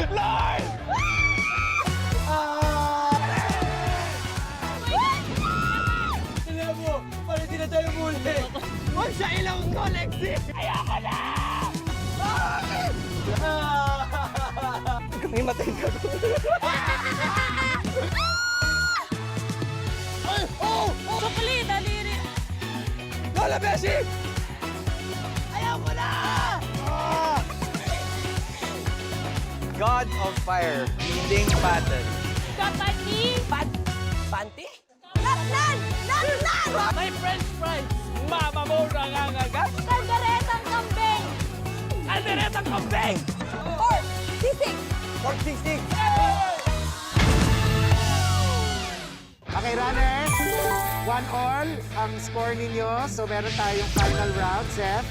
Lord! Alam mo, paano di na tayo muli? Huwag sa ilong ko, Lexi! Ayoko na! May matay ka ko. Ay! Oh! Sukli, daliri. Lola Beshi! Ayaw ko na! God of Fire, leading pattern. Kapati. Panty? Laknan! Laknan! May french fries! Mama mo nangangagat! Kalderetang kambing. Alderetang kambing! Pork. Sisig. Pork sisig! Okay, runners. 1-1 ang score ninyo. So, meron tayong final round, Seth.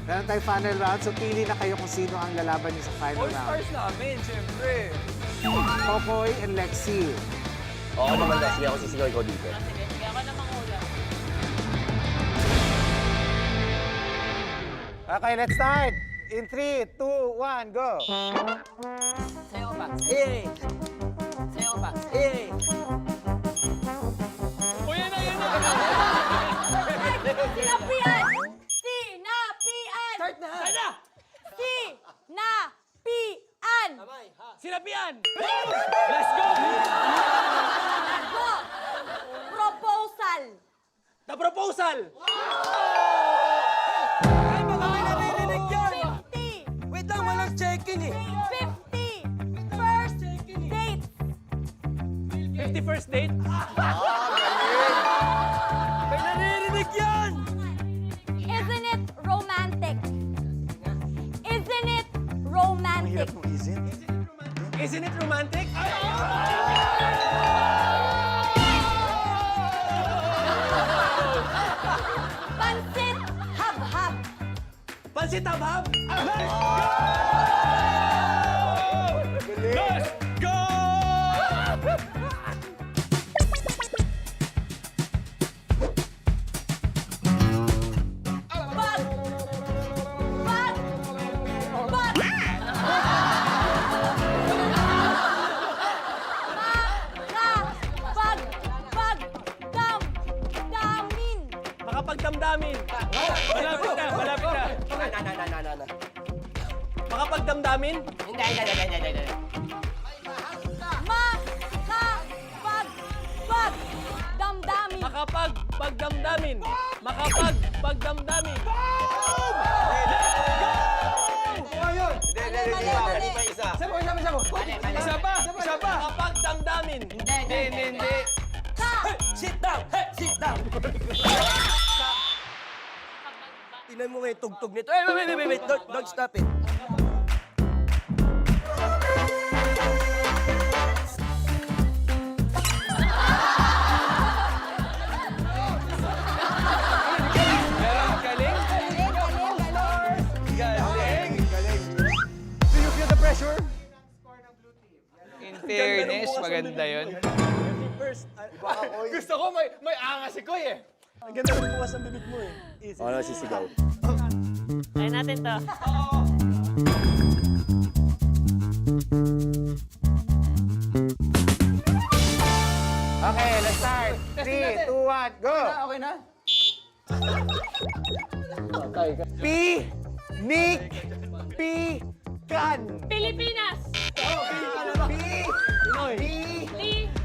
Meron tayong final round. So, pili na kayo kung sino ang lalaban niyo sa final All round. stars namin, siyempre. Kokoy and Lexi. Oo naman, Leslie. Ako sisigaw ikaw dito. Sige, sige ako na mangula. Okay, let's start. In 3, 2, 1, go! Sayo pa. Eh! Sayo pa. Eh! O yan na, yan na! Sinapian! Sinapian! Start na! Sana! Sinapian! Sinapian! Let's go! Go! Proposal! The proposal! Ay, baka may naririnig yan! 50! Wait lang, walang check-in eh! 50! First date! 51st date? May naririnig yan! Isn't it romantic? Isn't it romantic? Isn't it romantic? Pansit habhab! Pansit habhab? Let's go! Bag! Bag! Bag! Bag! Bag! Dam! Damin! Makapagdamdamin. Malapit na, malapit na. Makapagdamdamin? Bag! Damdamin! Makapagpagdamdamin. Makapagpagdamdamin. Mali! Isa. Isa mo, isa mo, isa mo! Isa pa, isa pa. Makapagdamdamin. Hindi. Ka! Sit down! Sit down! Tingnan mo nga yung tugtog nito. Ay, wait. Don't stop it. Galing, galing. Galing. Do you feel the pressure? In fairness, maganda yun. Gusto ko may angas si Koy eh. Ang ganda ng bukas ng bibig mo eh. Easy. Ano sisigaw? Try natin to. Okay, let's start. 3, 2, 1, go! Okay na? Nick, Kan. Pilipinas! Li!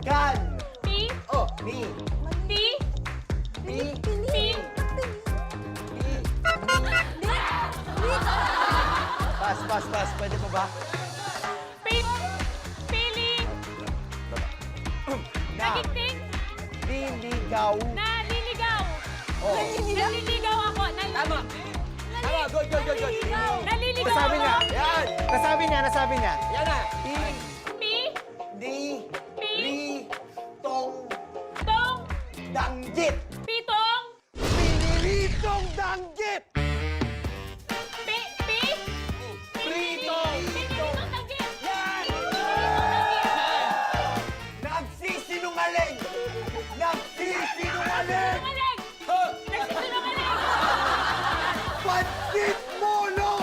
Kan. Pi! Oh, Pi. Pi! Pi! Pass. Pwede pa ba? Pi! Pili! Nagigting! Liligaw. Naliligaw! Oh. Naliligaw ako! Tama! Tama, good. Naliligaw Nasabi niya. ako! Yan! Nasabi niya. Yan na! Pi! Di. Pi! Tong. Tong! Danggit. Pitong! Pinilitong danggit. Pi! Pi! Pritong. Pitong tagit! Yan. Nagsisinungaling. Sinungaling! Nagsisinungaling! Pansit molo.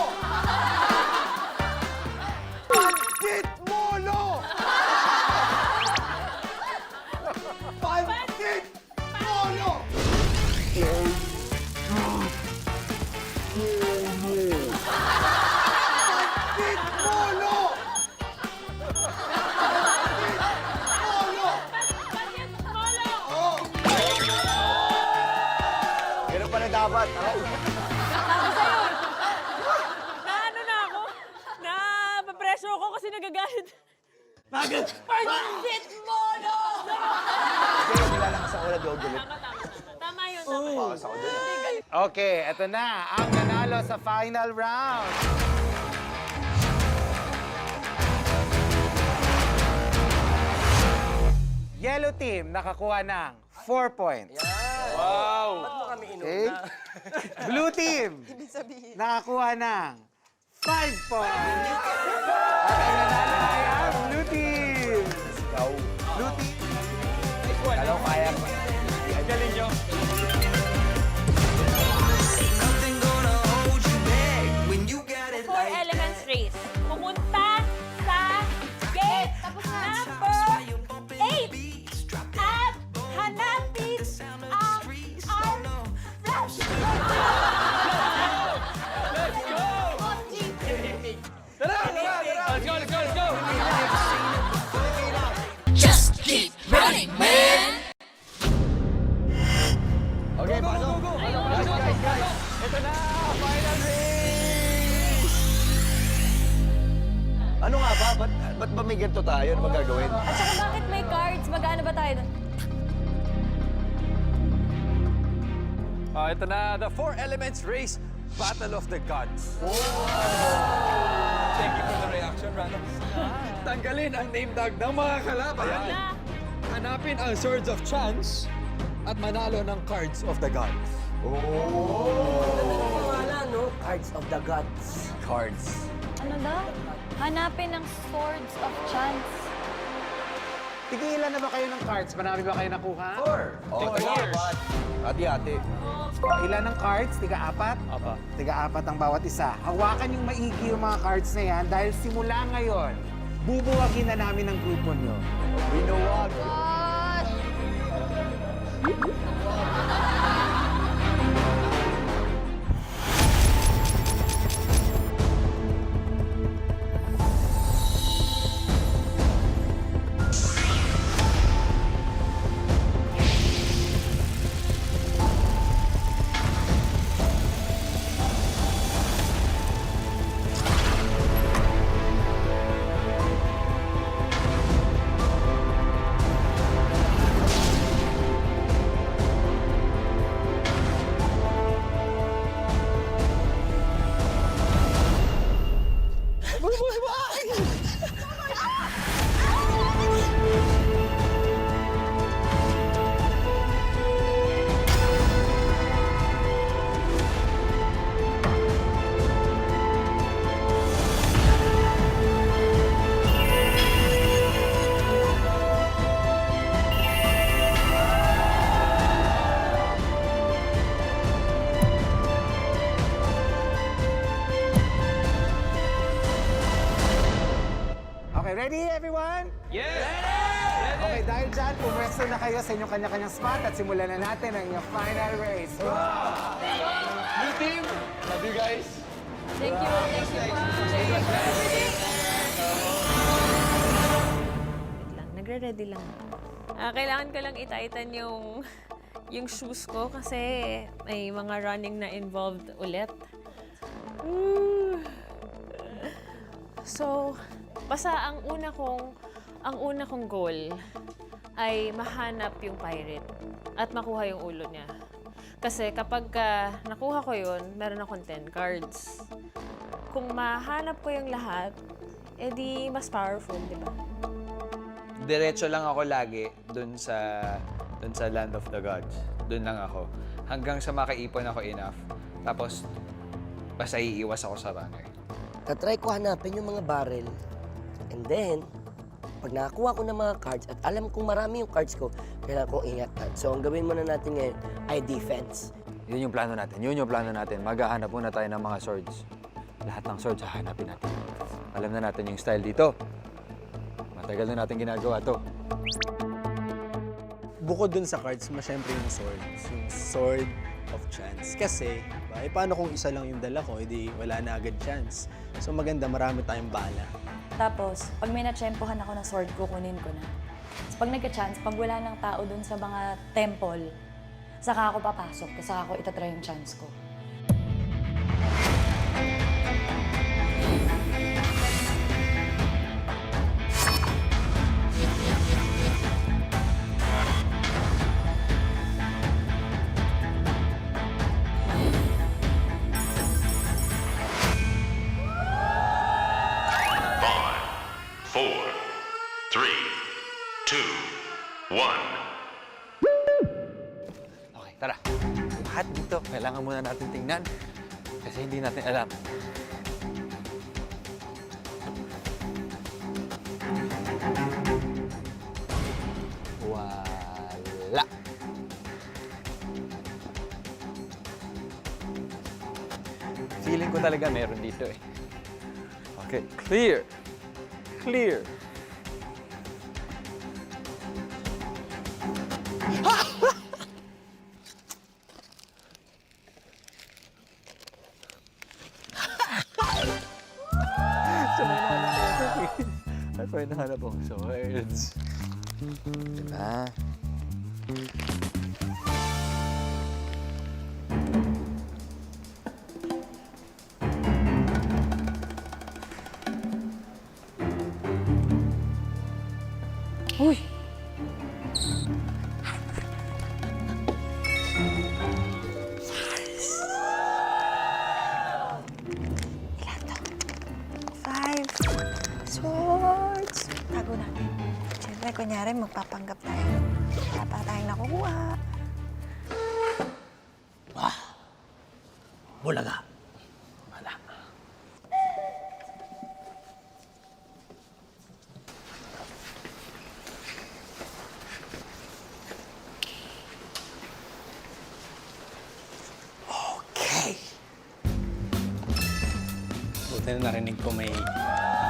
Pansit mo, no! Hindi, nilalakas ako na dogulit. Tama yun, tama yun. Lakas ako dun. Okay, eto na. Ang nanalo sa final round. Yellow team nakakuha ng 4 points. Wow! Ba't mo kami Okay? inuna? Blue team nakakuha ng 5 points. At ang nanalo ay ang blue team. Ikaw. Blue team. Kala ko kaya mo. Galing nyo. Four elements race. Pumunta sa gate number 8 at hanapin ang flash. Let's go, let's go, let's go! Just keep running, man. Okay, pasok. Guys. Ito na! Final race! Ano nga ba? Ba't ba may ganito tayo? Ano ba gagawin? At saka bakit may cards? Mag-ano ba tayo doon? Ito na, the Four Elements Race, Battle of the Gods. Thank you for the reaction, Rano. Tanggalin ang name tag ng mga kalaban. Na, Hanapin ang Swords of Chance at manalo ng Cards of the Gods. Wala, no? Cards of the Gods. Cards. ano daw? Hanapin ang Swords of Chance. Tigilan na ba kayo ng cards? Marami ba kayo nakuha? 4. Oh, apat. Ati-ati. Ilan ang cards? Tiga-apat? Apa. Tiga-apat ang bawat isa. Hawakan yung maigi yung mga cards na yan dahil simula ngayon, bubuwagin na namin ang grupo nyo. Binuwag. Okay, ready everyone? Yes! Okay, dahil dyan, pumwesto na kayo sa inyong kanya-kanyang spot at simulan na natin ang inyong final race. Blue team! Love you guys. Thank you, Wait lang, nagre-ready lang. Kailangan ko lang itaitan yung shoes ko kasi may mga running na involved ulit. So, basta ang una kong goal ay mahanap yung pirate at makuha yung ulo niya. Kasi kapag nakuha ko yun, meron akong 10 cards. Kung mahanap ko yung lahat, edi mas powerful, di ba? Diretso lang ako lagi dun sa Land of the Gods. Dun lang ako. Hanggang sa makaipon ako enough. Tapos, basta iiwas ako sa runner. Tatry ko hanapin yung mga barrel. And then, pag nakakuha ko ng mga cards at alam kong marami yung cards ko, kailangan kong ingatan. So, ang gawin muna natin ngayon ay defense. Yun yung plano natin. Yun yung plano natin. Maghahanap muna tayo ng mga swords. Lahat ng swords, hahanapin natin. Alam na natin yung style dito. Matagal na natin ginagawa to. Bukod dun sa cards, syempre yung swords. Yung sword of chance. Kasi, paano kung isa lang yung dala ko, edi wala na agad chance. So maganda, marami tayong bala. Tapos, pag may natsyempohan ako ng sword, kukunin ko na. Tapos pag nagka-chance, pag wala ng tao dun sa mga temple, saka ako papasok, kasi saka ako itatry yung chance ko. 3, 2, 1. Okay, tara. Lahat dito, kailangan muna natin tingnan. Kasi hindi natin alam. Wala. Feeling ko talaga meron dito eh. Okay, clear. Clear. Sabay nahanap ako swords. Diba? Uy! Ilan to? 5 swords. Tago natin. Siyempre, kunyari, magpapanggap tayo. Wala pa tayong nakukuha. Bulaga. Wala. Okay. Buti na narinig ko may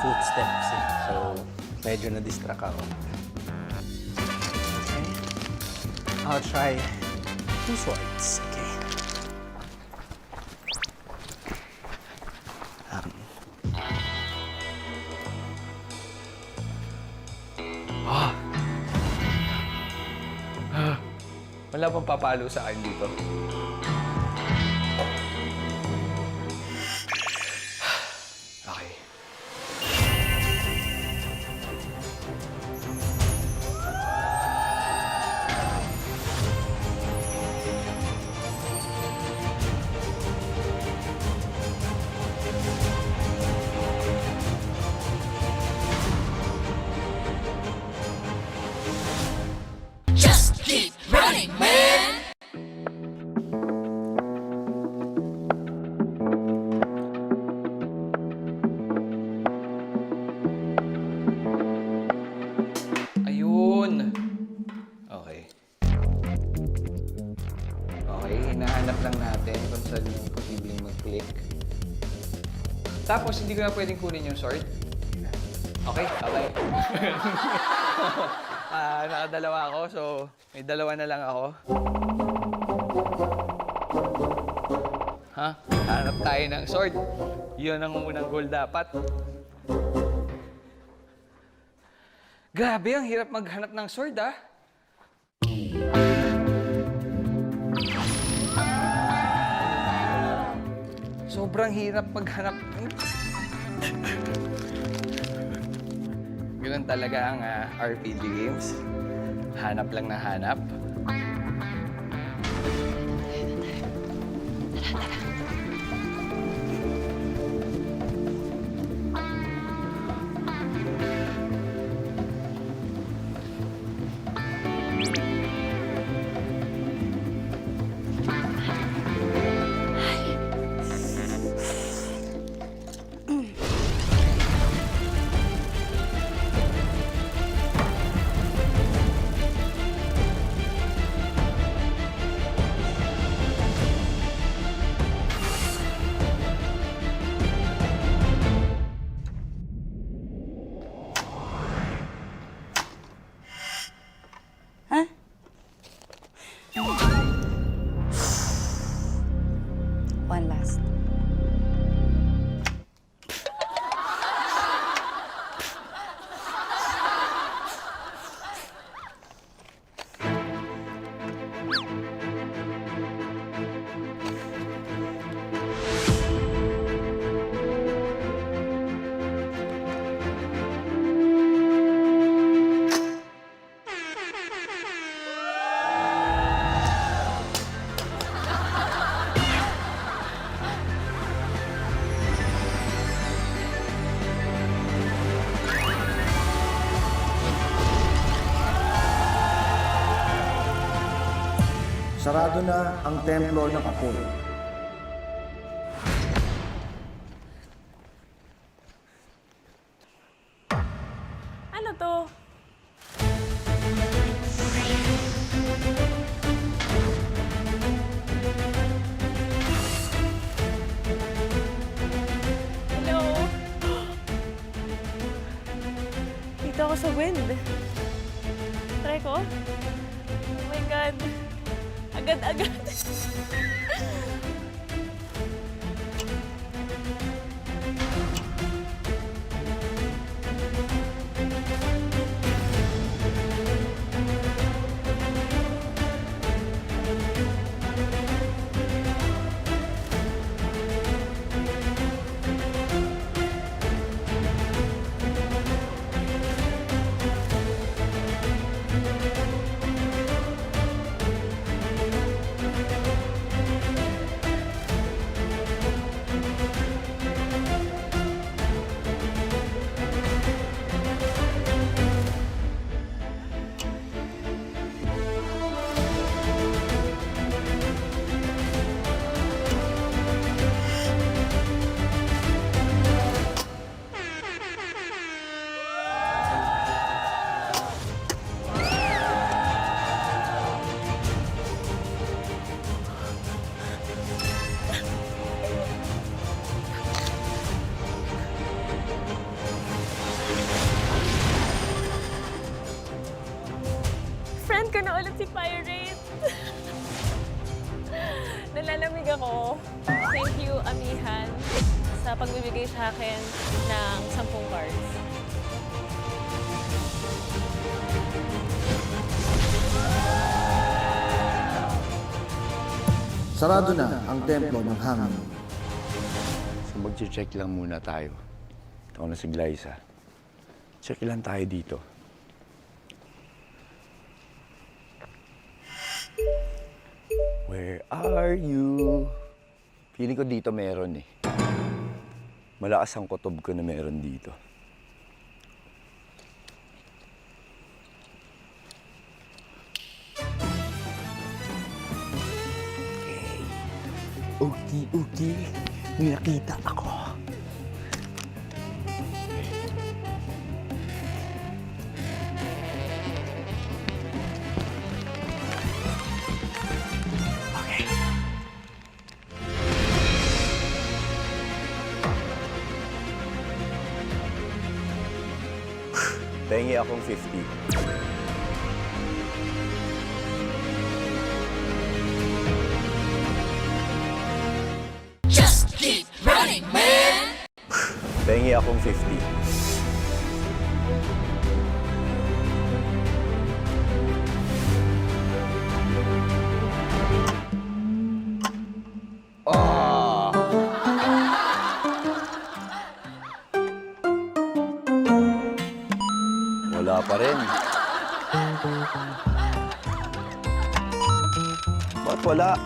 footsteps eh. So, medyo na-distract ako. Okay. I'll try 2 swords. Okay. Wala pang papalo sa akin dito. Okay. Just keep running, man. Ayun. Okay. Okay, hinahanap lang natin kung saan yung posibleng mag-click. Tapos, hindi ko na pwedeng kunin yung sword. Okay, okay. Nakadalawa ako, so may dalawa na lang ako. Ha? Hanap tayo ng sword. Yun ang unang goal dapat. Grabe, ang hirap maghanap ng sword, ah. Sobrang hirap maghanap. Ganun talaga ang RPG games. Hanap lang na hanap. Sarado na ang templo ng Apollo. Ano to? Hello? Dito ako sa wind. Try ko? Oh my God. Agad-agad. Friend ko na ulit si Pirate. Nalalamig ako. Thank you, Amihan, sa pagbibigay sa akin ng 10 cards. Sarado na ang templo ng hangin. So mag-check lang muna tayo. Ito na si Glyza. Check lang tayo dito. Where are you? Feeling ko dito meron eh. Malakas ang kutob ko na meron dito. Okay. May nakita ako. Pahingi akong 50. Just keep running, man! Pahingi akong 50. Wala pa rin. Ba't wala?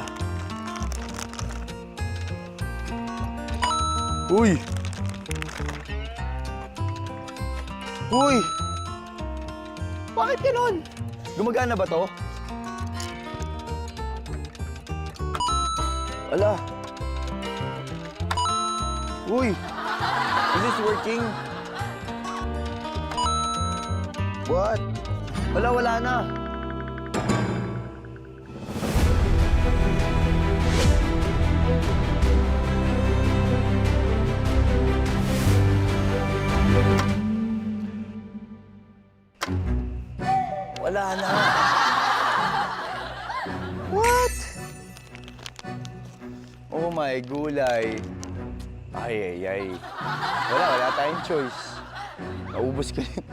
Uy! Uy! Bakit ganon? Gumagana ba to? Wala. Uy! Is this working? What? Wala na. Wala na. What? Oh my gulay. Ay. Wala tayong choice. Naubos ko yun.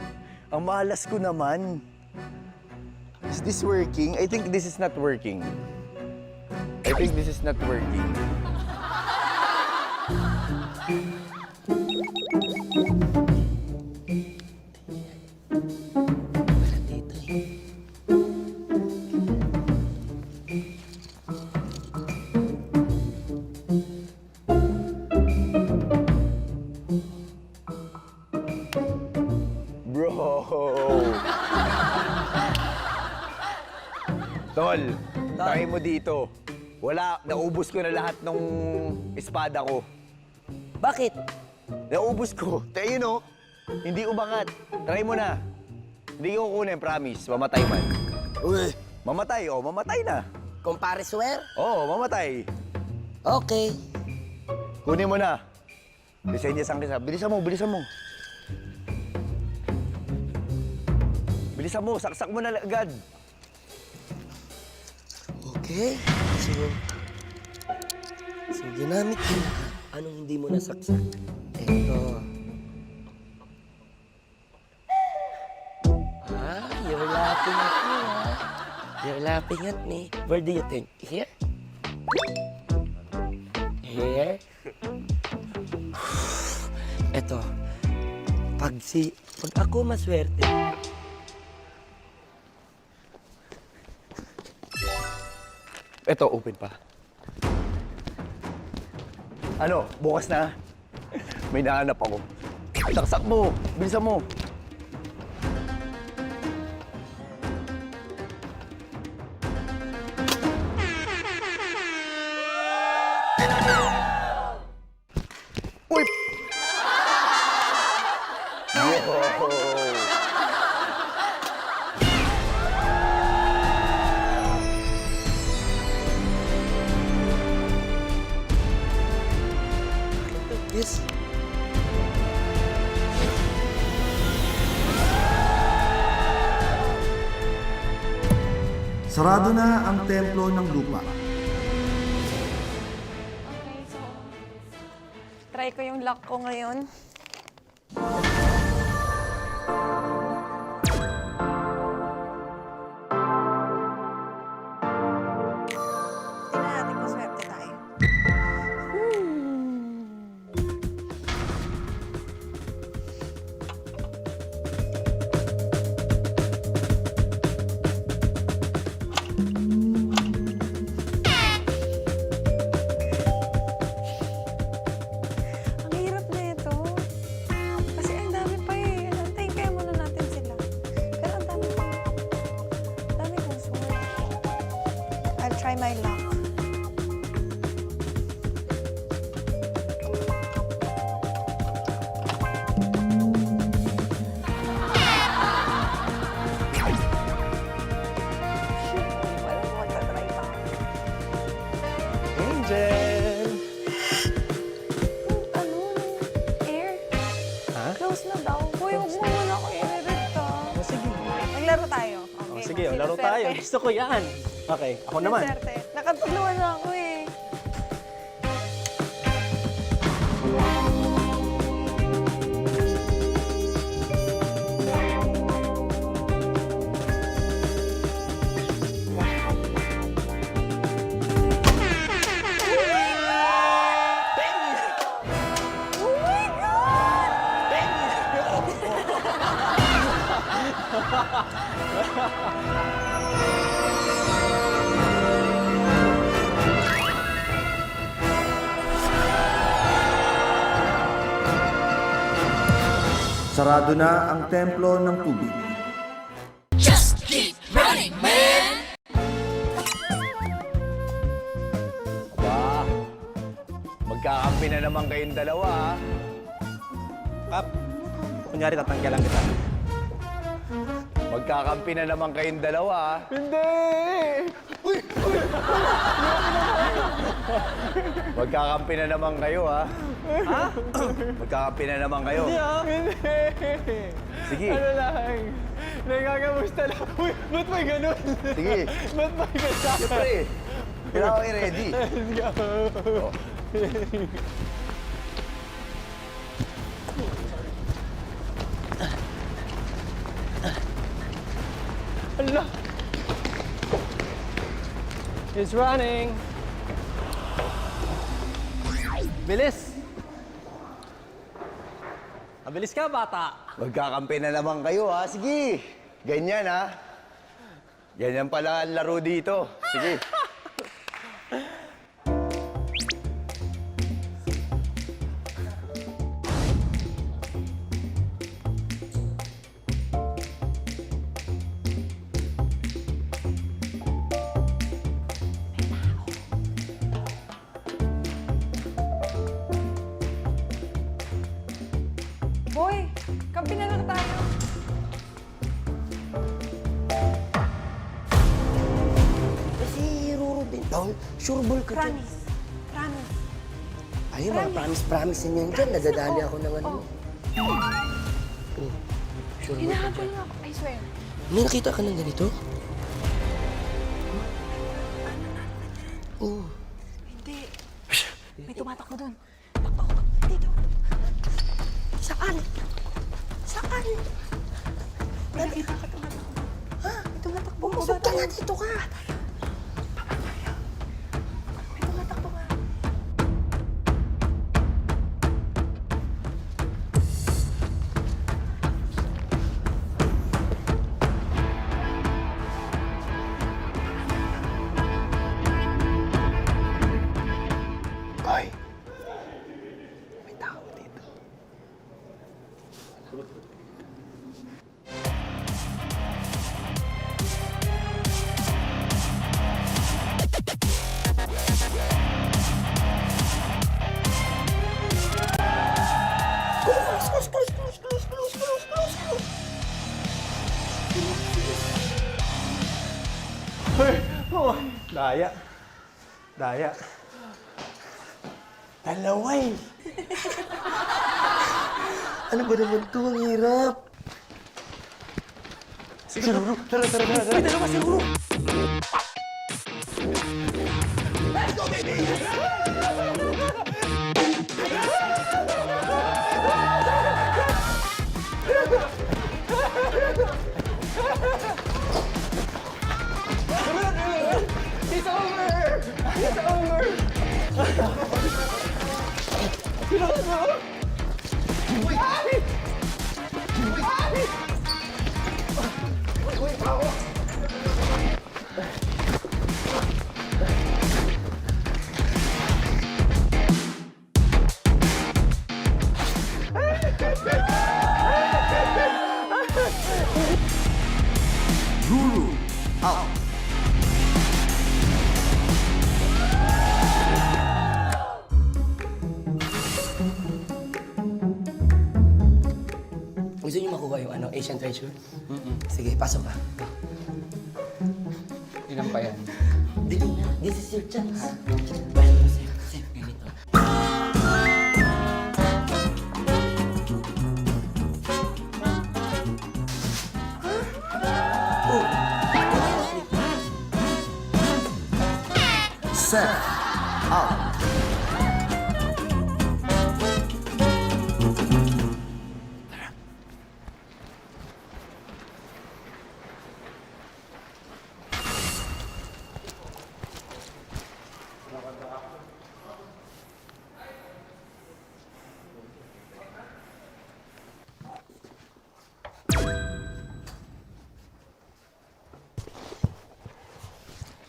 Ang malas ko naman. Is this working? I think this is not working. Tol, Try mo dito. Wala, naubos ko na lahat ng espada ko. Bakit? Naubos ko. Tayo no, hindi umangat. Try mo na. Hindi ko kukunin, promise. Mamatay man. Uy, Mamatay, oh, mamatay na. kumpare swear? Oo, mamatay. Okay. Kunin mo na. Lisenyas ang kisa. Bilisan mo, bilisan mo. Bilisan mo, saksak mo na agad. Okay. So ginamit ko na. Anong hindi mo nasaksak? Ito. You're laughing at me, You're laughing at me. Where do you think? Here? Here? Ito. Pag ako maswerte, Ito, open pa. Ano, bukas na? May nahanap ako. Saksak mo, bilisan mo. Uy! Yo! yes. Sarado na ang templo ng lupa. Okay, so try ko yung luck ko ngayon. Tingnan natin kung swerte tayo. Ang hirap na ito. Kasi ang dami pa eh. Antayin kaya muna natin sila. Pero ang dami pa. Ang dami kong sword. I'll try my luck. Parang magta-try pa. Angel! Ano? Air? Ha? Close na daw. Uy, huwag mo muna ako i-read to. Sige. Maglaro tayo. Okay. Oh, sige, Sino laro swerte? tayo. Gusto ko yan. Okay, ako Sino naman. swerte? Nakatuluan na ako eh. Oh my God! Sarado na ang templo ng tubig. Just keep running, man. Aba, magkakampi na naman kayong dalawa, ha? Kap, kunyari tatanggalan kita. Magkakampi na naman kayong dalawa, ha? Hindi! Magkakampi na naman kayo, ha? Ha? Magkakampi na naman kayo. Hindi. Sige, Ano lang? Nagkakamusta lang. Uy, ba't may ganun? sige. Ba't may ganun? Siyempre, kailangan kayo ready. Let's go. Oh. Ala! It's running! Bilis! Mabilis ka, bata! Magkakampi na naman kayo, ha? Sige, ganyan, ha? Ganyan pala ang laro dito. Sige. pinalak tayo. Kasi Roro din. Oh, sure ball ka dyan. Promise. Promise. Ayun, mga promise niyan dyan. Nadadali ako ng ano. Oh, sure ball ka Hinahabol dyan. mo ako. I swear. May nakita ka ng ganito? Oh. Hindi. May tumatakbo doon. Takbo. Dito. Saan? Saan? May nakita ka tumatakbo. Ha? May tumatakbo. Pumusok ka nga dito ka. May tumatakbo nga. Ay! May tao dito. Hoy! Oh, daya. Daya. Dalawa eh. Ano ba naman ito? Ang hirap. Sige, Roro. Tara, tara, tara. May dalawa si Roro. It's over! It's over! Ruru out. Gusto niyo makuha yung ano, Asian treasure? Sige, pasok ka. Ilan pa yan? Dito na. This is your chance. Bayan mo, Sef. Sef, ganito. Set out.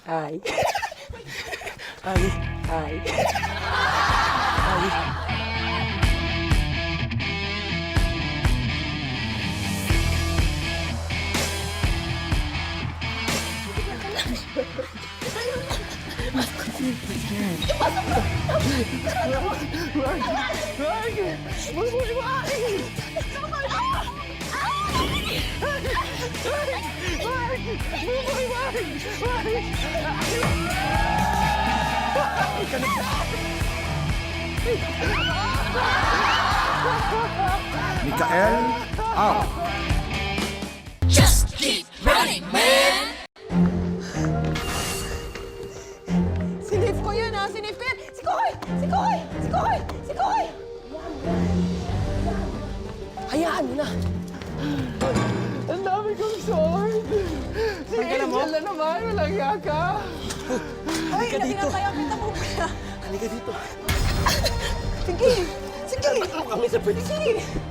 Hi. Hi. Hi. Hi. Mikael out. Just keep running, man. Sinave ko yun, ha? Sinave ko yun! Si Koy! Si Koy! Si Koy! Si Koy! Hayaan mo na. Ang dami kong sword! Si Angel na naman, walang yaka! Ay, Halika dito. pinataya kita mo kuya. Halika dito. Sige! Sige! Huwag mo kami sa pwede.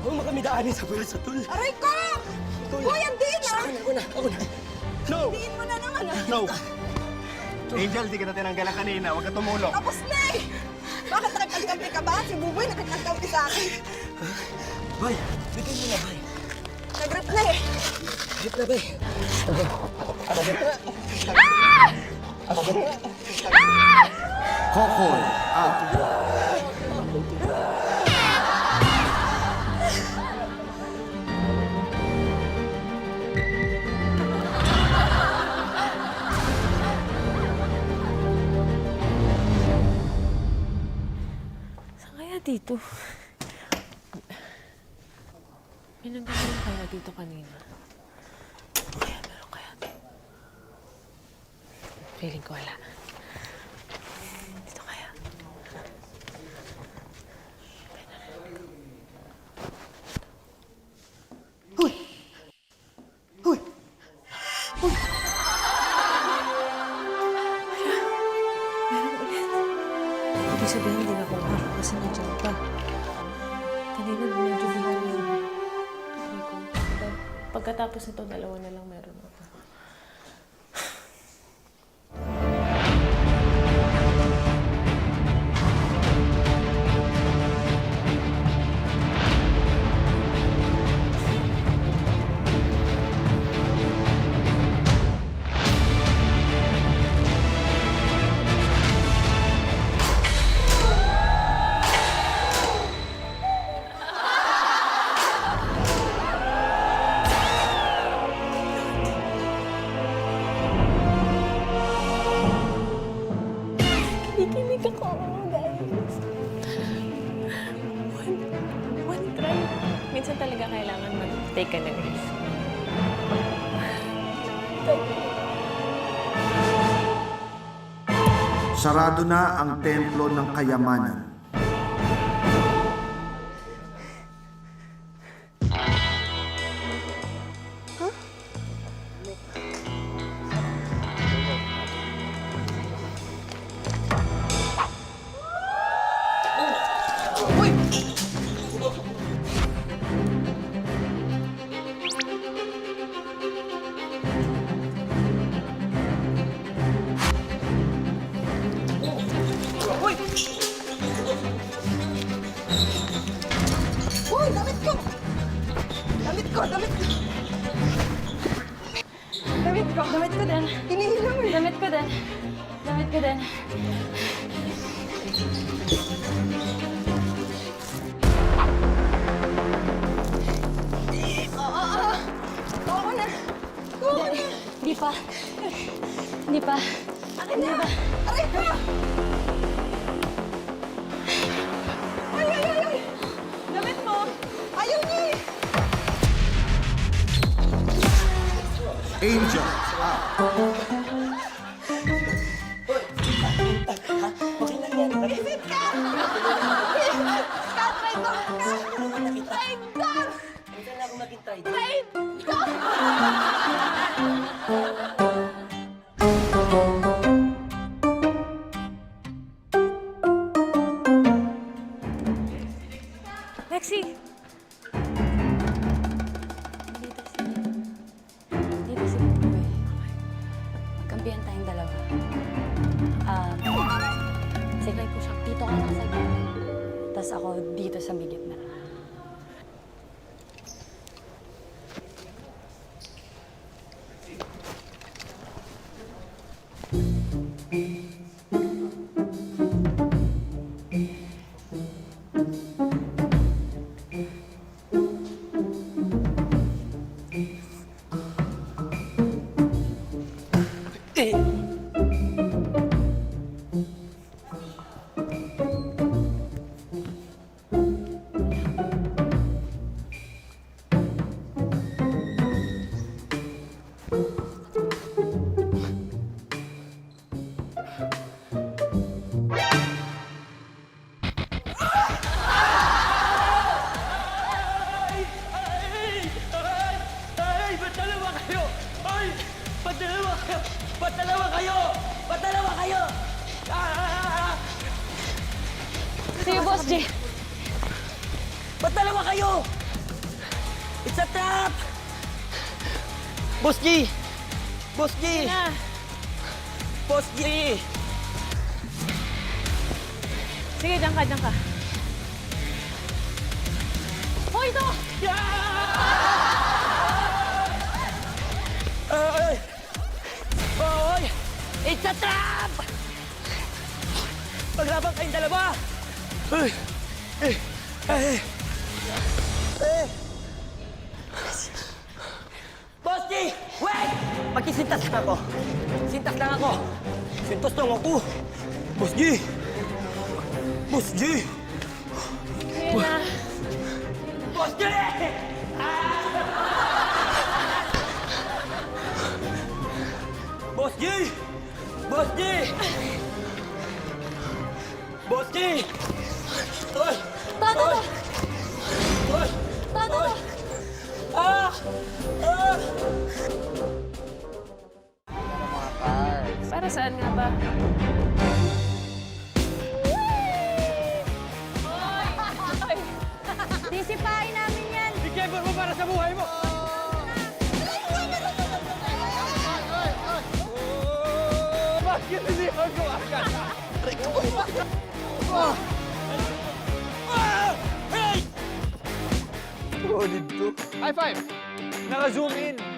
Huwag mo kami daanin sa pwede sa tul. Aray ko! Hoy, andiin na! Ako na. No! Andiin mo na naman, ha? No! Angel, di kita tinanggalan kanina. Huwag ka tumulong. Tapos na eh! Bakit nakipagkampi ka ba? Si Buboy nakipagkampi sa akin. Bay, bigay mo na, Bay. Nag-rip na eh. Hit na, Bay. Kokoy out. dito. May nanggaling kaya dito kanina. Meron kaya. Feeling ko wala. Dito kaya. Meron ulit. Ibig sabihin hindi na kuha kasi nandiyan pa. Kanina medyo bihar yun. Sabi ko, pagkatapos nito, dalawa na lang meron ako. Nakikinig ako, guys. One try. Minsan talaga kailangan mag-take ka ng risk. Sarado na ang templo ng kayamanan. Uy, damit ko! Damit ko! Damit ko! Damit ko! Damit ko din. Hinihilang eh. Damit ko din. Damit ko din. Kuha ko na! Kuha ko na! Di pa. Di pa. Akin na! Aray ko! Ay, ay, ay, ay! Damit mo! Ayaw niya eh! Angel. Okay lang yan. Visit ka! Kat, may dog ka! May dog! Hindi na ako maghintay. May dog! Lexi! Dito si Buboy. Magkampihan tayong dalawa. Sige ko siya. Dito ka lang sa gilid. Tapos ako dito sa may gitna. Sige, Boss G. Ba't dalawa kayo? It's a trap! Boss G! Boss G! Na. Boss G! Sige, diyan ka, diyan ka. Hoy, ito! Ay! Oy! It's a trap! Paglaban kayong dalawa! Ay! Eh! Eh! Eh! Boss G! Wait! Magkisintas lang ako. Sintas lang ako. Sintas lang ako. Boss G! Boss G! Yun na. Boss G! Boss G! Boss G! Oy! Tato! Oy! Tato! Ah! Ah! Mga cards. Para saan nga ba? Sisipain namin yan. I-cover mo para sa buhay mo! Bakit hindi ako agad? Hey! Solid to. High five! Naka-zoom in.